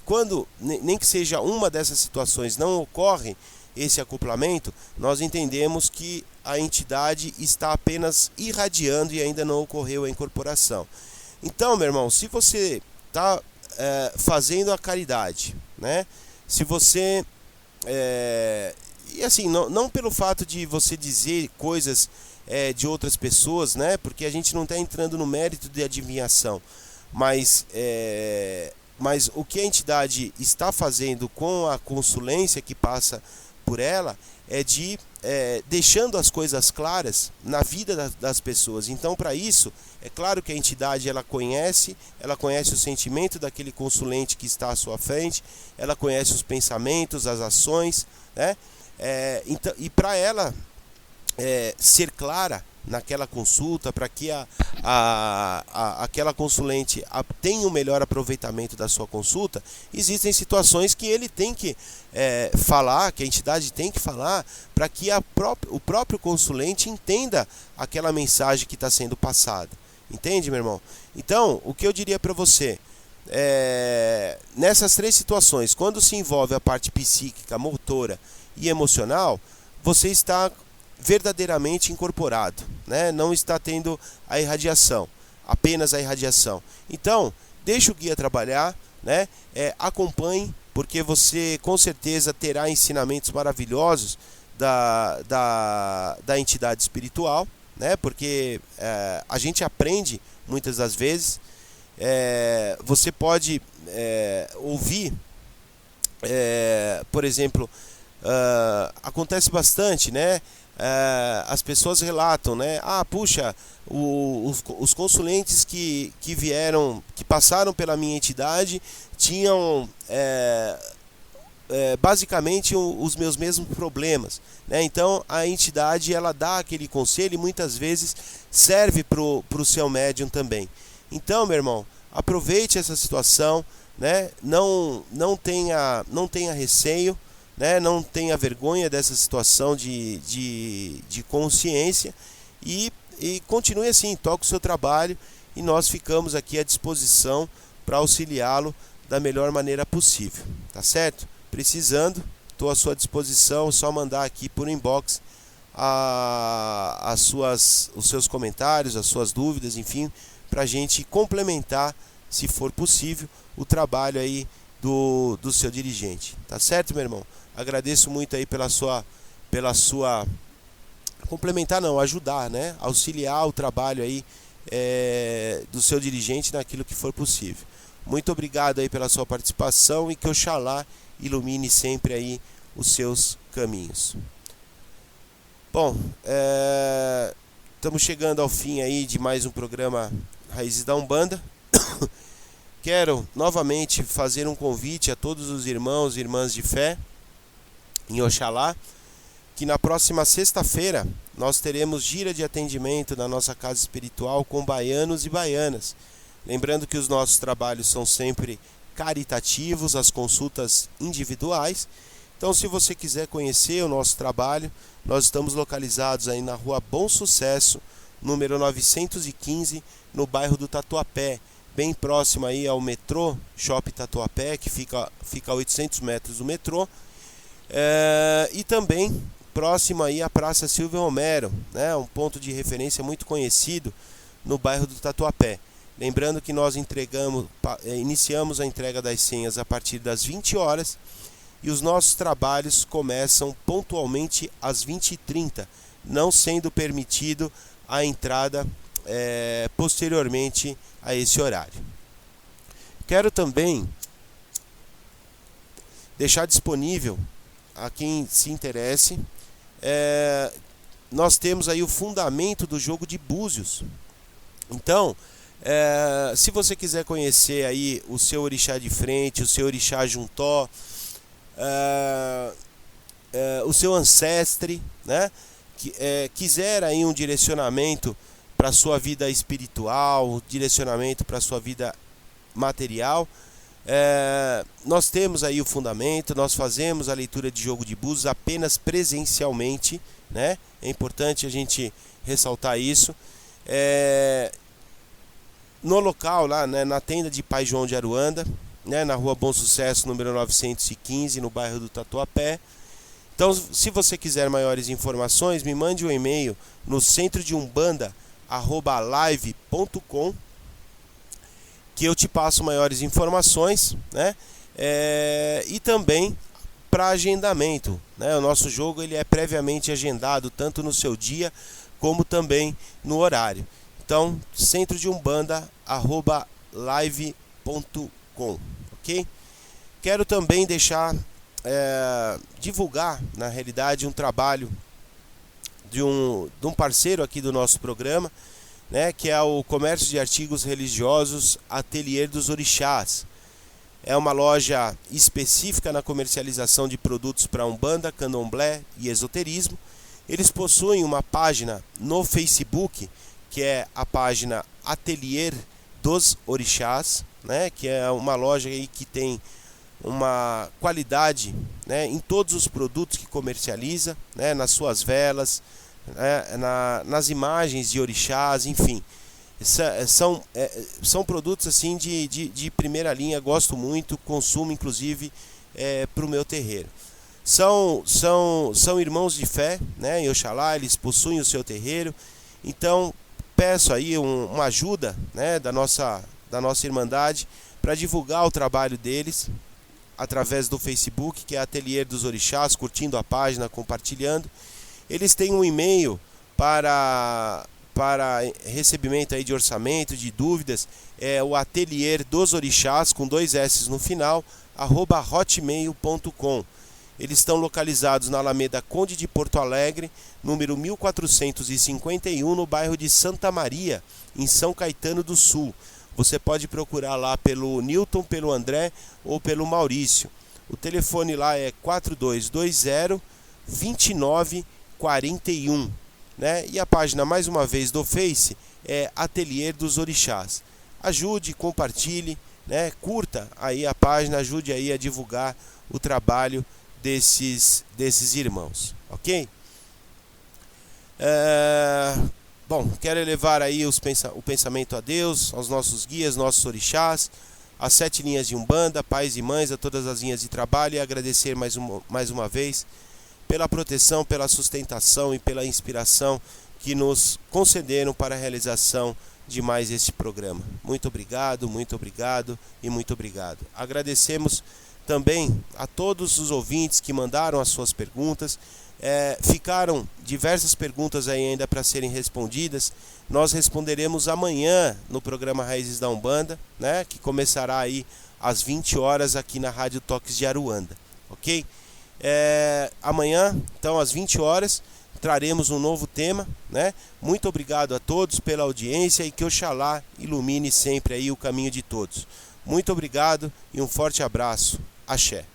quando nem que seja uma dessas situações não ocorre esse acoplamento, nós entendemos que a entidade está apenas irradiando e ainda não ocorreu a incorporação. Então, meu irmão, se você está fazendo a caridade, né? Se você e assim, não pelo fato de você dizer coisas de outras pessoas, né? Porque a gente não está entrando no mérito de adivinhação, mas o que a entidade está fazendo com a consulência que passa por ela deixando as coisas claras na vida das pessoas. Então, para isso, é claro que a entidade ela conhece o sentimento daquele consulente que está à sua frente, ela conhece os pensamentos, as ações, né? Então, e para ela ser clara naquela consulta, para que aquela consulente tenha um melhor aproveitamento da sua consulta, existem situações que ele tem que falar, que a entidade tem que falar, para que o próprio consulente entenda aquela mensagem que está sendo passada. Entende, meu irmão? Então, o que eu diria para você, nessas 3 situações, quando se envolve a parte psíquica, motora e emocional, você está verdadeiramente incorporado, né? Não está tendo a irradiação, apenas a irradiação. Então, deixe o guia trabalhar, né? Acompanhe, porque você com certeza terá ensinamentos maravilhosos da entidade espiritual, né? Porque a gente aprende muitas das vezes. Você pode ouvir, por exemplo, acontece bastante, né? As pessoas relatam, né? Puxa, os consulentes que vieram, que passaram pela minha entidade, tinham basicamente os meus mesmos problemas, né? Então a entidade, ela dá aquele conselho e muitas vezes serve para o seu médium também. Então, meu irmão, aproveite essa situação, né? Não tenha receio, né? Não tenha vergonha dessa situação de consciência e continue assim, toque o seu trabalho e nós ficamos aqui à disposição para auxiliá-lo da melhor maneira possível, tá certo? Precisando, estou à sua disposição, é só mandar aqui por inbox os seus comentários, as suas dúvidas, enfim, para a gente complementar, se for possível, o trabalho aí do seu dirigente, tá certo, meu irmão? Agradeço muito aí pela sua complementar não, ajudar, né? Auxiliar o trabalho aí do seu dirigente naquilo que for possível. Muito obrigado aí pela sua participação e que Oxalá ilumine sempre aí os seus caminhos. Bom, estamos chegando ao fim aí de mais um programa Raízes da Umbanda. Quero novamente fazer um convite a todos os irmãos e irmãs de fé em Oxalá, que na próxima sexta-feira nós teremos gira de atendimento na nossa casa espiritual com baianos e baianas. Lembrando que os nossos trabalhos são sempre caritativos, as consultas individuais. Então, se você quiser conhecer o nosso trabalho, nós estamos localizados aí na Rua Bom Sucesso, número 915, no bairro do Tatuapé, bem próximo aí ao metrô Shopping Tatuapé, que fica a 800 metros do metrô, e também próximo aí à Praça Silvio Romero, né, um ponto de referência muito conhecido no bairro do Tatuapé. Lembrando que nós iniciamos a entrega das senhas a partir das 20 horas e os nossos trabalhos começam pontualmente às 20h30, não sendo permitido a entrada posteriormente a esse horário. Quero também deixar disponível a quem se interesse, nós temos aí o fundamento do jogo de búzios. Então, se você quiser conhecer aí o seu orixá de frente, o seu orixá juntó, o seu ancestre, né? Quiser aí um direcionamento para a sua vida espiritual, direcionamento para a sua vida material, nós temos aí o fundamento, nós fazemos a leitura de jogo de búzios apenas presencialmente, né? É importante a gente ressaltar isso. No local lá, né, na tenda de Pai João de Aruanda, né, na Rua Bom Sucesso, número 915, no bairro do Tatuapé. Então, se você quiser maiores informações, me mande um e-mail no centrodeumbanda@live.com, que eu te passo maiores informações, né? E também para agendamento, né? O nosso jogo ele é previamente agendado tanto no seu dia como também no horário. Então, centrodeumbanda@live.com, ok? Quero também divulgar, na realidade, um trabalho de um parceiro aqui do nosso programa, né, que é o Comércio de Artigos Religiosos Atelier dos Orixás. É uma loja específica na comercialização de produtos para Umbanda, Candomblé e esoterismo. Eles possuem uma página no Facebook, que é a página Atelier dos Orixás, né, que é uma loja aí que tem uma qualidade, né, em todos os produtos que comercializa, né, nas suas velas, nas imagens de orixás, enfim. São produtos assim de primeira linha, gosto muito, consumo inclusive para o meu terreiro. são irmãos de fé, né? Em Oxalá, eles possuem o seu terreiro. Então peço aí uma ajuda, né, da nossa Irmandade para divulgar o trabalho deles através do Facebook, que é Ateliê dos Orixás, curtindo a página, compartilhando. Eles têm um e-mail para recebimento aí de orçamento, de dúvidas, é o Ateliê dos Orixás, com 2 S no final, @hotmail.com. Eles estão localizados na Alameda Conde de Porto Alegre, número 1451, no bairro de Santa Maria, em São Caetano do Sul. Você pode procurar lá pelo Newton, pelo André ou pelo Maurício. O telefone lá é 4220-2941. Né? E a página, mais uma vez, do Face é Ateliê dos Orixás. Ajude, compartilhe, né? Curta aí a página, ajude aí a divulgar o trabalho desses irmãos, ok? Bom, quero elevar aí o pensamento a Deus, aos nossos guias, nossos orixás, às 7 linhas de Umbanda, pais e mães, a todas as linhas de trabalho, e agradecer mais uma vez pela proteção, pela sustentação e pela inspiração que nos concederam para a realização de mais este programa. Muito obrigado e muito obrigado. Agradecemos também a todos os ouvintes que mandaram as suas perguntas. Ficaram diversas perguntas aí ainda para serem respondidas. Nós responderemos amanhã no programa Raízes da Umbanda, né, que começará aí às 20 horas aqui na Rádio Toques de Aruanda, ok? Amanhã, então, às 20 horas, traremos um novo tema, né? Muito obrigado a todos pela audiência e que Oxalá ilumine sempre aí o caminho de todos. Muito obrigado e um forte abraço. Axé.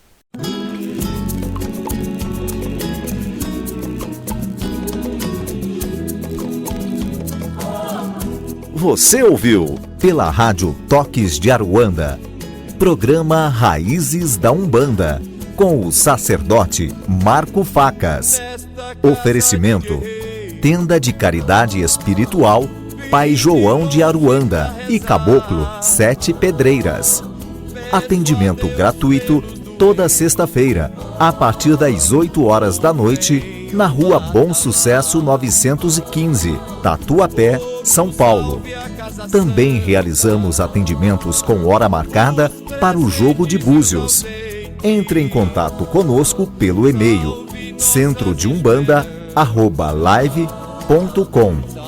Você ouviu pela Rádio Toques de Aruanda, programa Raízes da Umbanda, com o sacerdote Marco Facas. Oferecimento: Tenda de Caridade Espiritual Pai João de Aruanda e Caboclo 7 Pedreiras. Atendimento gratuito toda sexta-feira, a partir das 8 horas da noite, na Rua Bom Sucesso 915, Tatuapé, São Paulo. Também realizamos atendimentos com hora marcada para o jogo de búzios. Entre em contato conosco pelo e-mail centrodeumbanda@live.com.